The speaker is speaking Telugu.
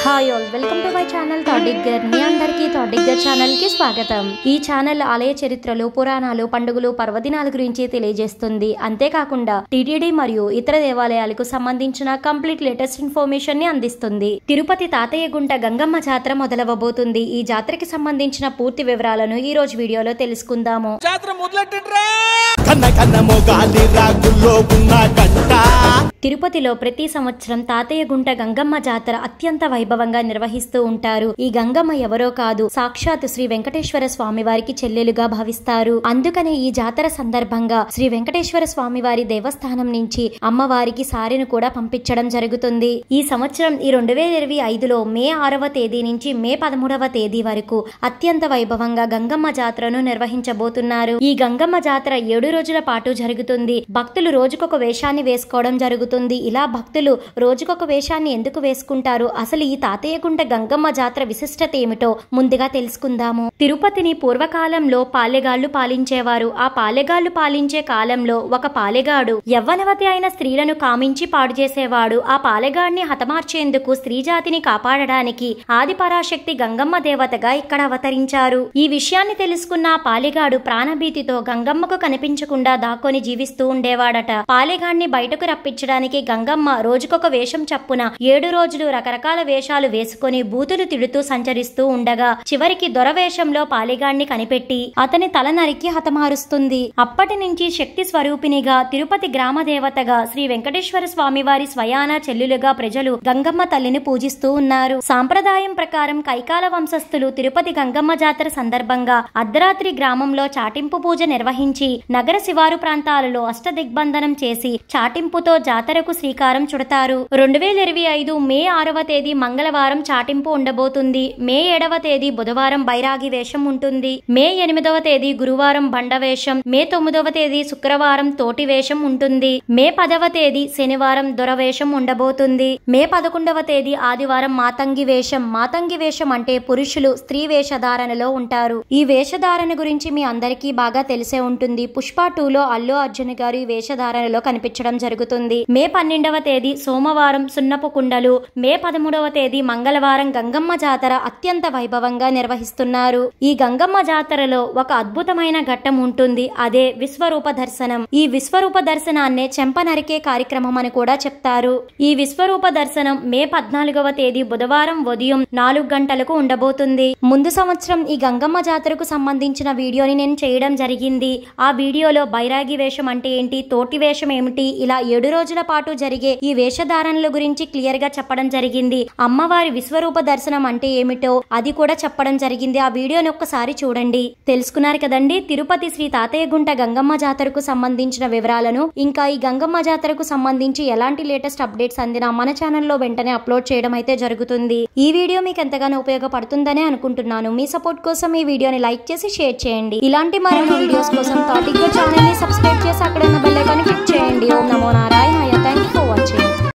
Hi all welcome to my channel థాడిగ్గర్. మీ అందరికీ థాడిగ్గర్ ఛానల్ కి స్వాగతం. ఈ ఛానల్ ఆలయ చరిత్రలు, పురాణాలు, పండుగలు, పర్వదినాల గురించి తెలియజేస్తుంది. అంతేకాకుండా టీటీడీ మరియు ఇతర దేవాలయాలకు సంబంధించిన కంప్లీట్ లేటెస్ట్ ఇన్ఫర్మేషన్ ని అందిస్తుంది. తిరుపతి తాతయ్య గుంట గంగమ్మ జాతర మొదలవబోతుంది. ఈ జాతరకి సంబంధించిన పూర్తి వివరాలను ఈ రోజు వీడియోలో తెలుసుకుందాము. తిరుపతిలో ప్రతి సంవత్సరం తాతయ్య గుంట గంగమ్మ జాతర అత్యంత వైభవంగా నిర్వహిస్తూ ఉంటారు. ఈ గంగమ్మ ఎవరో కాదు, సాక్షాత్ శ్రీ వెంకటేశ్వర స్వామి వారికి చెల్లెలుగా భావిస్తారు. అందుకనే ఈ జాతర సందర్భంగా శ్రీ వెంకటేశ్వర స్వామి వారి దేవస్థానం నుంచి అమ్మవారికి సారెను కూడా పంపించడం జరుగుతుంది. ఈ సంవత్సరం ఈ 2025లో మే 6వ తేదీ నుంచి మే 13వ తేదీ వరకు అత్యంత వైభవంగా గంగమ్మ జాతరను నిర్వహించబోతున్నారు. ఈ గంగమ్మ జాతర 7 రోజుల పాటు జరుగుతుంది. భక్తులు రోజుకొక వేషాన్ని వేసుకోవడం జరుగుతుంది. ఇలా భక్తులు రోజుకొక వేషాన్ని ఎందుకు వేసుకుంటారు, అసలు ఈ తాతయ్య గుంట గంగమ్మ జాతర విశిష్టత ఏమిటో ముందుగా తెలుసుకుందాము. తిరుపతిని పూర్వకాలంలో పాలెగాళ్లు పాలించేవారు. ఆ పాలెగాళ్లు పాలించే కాలంలో ఒక పాలెగాడు యవ్వనవతి అయిన స్త్రీలను కామించి పాడు చేసేవాడు. ఆ పాలెగాడిని హతమార్చేందుకు స్త్రీ జాతిని కాపాడడానికి ఆది పరాశక్తి గంగమ్మ దేవతగా ఇక్కడ అవతరించారు. ఈ విషయాన్ని తెలుసుకున్న ఆ పాలెగాడు ప్రాణభీతితో గంగమ్మకు కనిపించకుండా దాక్కొని జీవిస్తూ ఉండేవాడట. పాలెగాడిని బయటకు రప్పించడానికి గంగమ్మ రోజుకొక వేషం చప్పున 7 రోజులు రకరకాల వేషాలు వేసుకుని బూతులు తిడుతూ సంచరిస్తూ ఉండగా చివరికి దొరవేషంలో పాలెగాడిని కనిపెట్టి అతని తల నరికి హతమారుస్తుంది. అప్పటి నుంచి శక్తి స్వరూపినిగా, తిరుపతి గ్రామ దేవతగా, శ్రీ వెంకటేశ్వర స్వామి వారి స్వయాన చెల్లులుగా ప్రజలు గంగమ్మ తల్లిని పూజిస్తూ ఉన్నారు. సాంప్రదాయం ప్రకారం కైకాల వంశస్థులు తిరుపతి గంగమ్మ జాతర సందర్భంగా అర్ధరాత్రి గ్రామంలో చాటింపు పూజ నిర్వహించి నగర శివారు ప్రాంతాలలో అష్టదిగ్బంధనం చేసి చాటింపుతో జాతరకు శ్రీకారం చుడతారు. 2025 మే 6వ తేదీ మంగళవారం చాటింపు ఉండబోతుంది. మే 7వ తేదీ బుధవారం బైరాగి వేషం ఉంటుంది. మే 8వ తేదీ గురువారం బండ వేషం, మే 9వ తేదీ శుక్రవారం తోటి వేషం ఉంటుంది. మే 10వ తేదీ శనివారం దొరవేషం ఉండబోతుంది. మే 11వ తేదీ ఆదివారం మాతంగి వేషం. మాతంగి వేషం అంటే పురుషులు స్త్రీ వేషధారణలో ఉంటారు. ఈ వేషధారణ గురించి మీ అందరికీ బాగా తెలిసే ఉంటుంది. పుష్ప 2లో అల్లు అర్జున్ గారు ఈ వేషధారణలో కనిపించడం జరుగుతుంది. మే 12వ తేదీ సోమవారం సున్నపు కుండలు, మే 13వ తేదీ మంగళవారం గంగమ్మ జాతర అత్యంత వైభవంగా నిర్వహిస్తున్నారు. ఈ గంగమ్మ జాతరలో ఒక అద్భుతమైన ఘట్టం ఉంటుంది. అదే విశ్వరూప దర్శనం. ఈ విశ్వరూప దర్శనాన్నే చెంప నరికే కార్యక్రమం అని కూడా చెప్తారు. ఈ విశ్వరూప దర్శనం మే 14వ తేదీ బుధవారం ఉదయం 4 గంటలకు ఉండబోతుంది. ముందు సంవత్సరం ఈ గంగమ్మ జాతరకు సంబంధించిన వీడియోని నేను చేయడం జరిగింది. ఆ వీడియోలో బైరాగి వేషం అంటే ఏంటి, తోటి వేషం ఏమిటి, ఇలా 7 రోజుల పాటు జరిగే ఈ వేషధారణల గురించి క్లియర్ గా చెప్పడం జరిగింది. అమ్మవారి విశ్వరూప దర్శనం అంటే ఏమిటో అది కూడా చెప్పడం జరిగింది. ఆ వీడియోని ఒక్కసారి చూడండి. తెలుసుకున్నారు కదండి తిరుపతి శ్రీ తాతయ్య గుంట గంగమ్మ జాతరకు సంబంధించిన వివరాలను. ఇంకా ఈ గంగమ్మ జాతరకు సంబంధించి ఎలాంటి లేటెస్ట్ అప్డేట్స్ అందినా మన ఛానల్లో వెంటనే అప్లోడ్ చేయడం అయితే జరుగుతుంది. ఈ వీడియో మీకు ఎంతగానో ఉపయోగపడుతుందనే అనుకుంటున్నాను. మీ సపోర్ట్ కోసం ఈ వీడియోని లైక్ చేసి షేర్ చేయండి. ఇలాంటి మరిన్ని వీడియోస్ కోసం థాడిగ్గర్ ఛానల్ ని సబ్స్క్రైబ్ చేసి అక్కడ ఉన్న బెల్ ఐకాన్ క్లిక్ చేయండి. ఓం నమో నారాయణాయ. థాంక్యూ.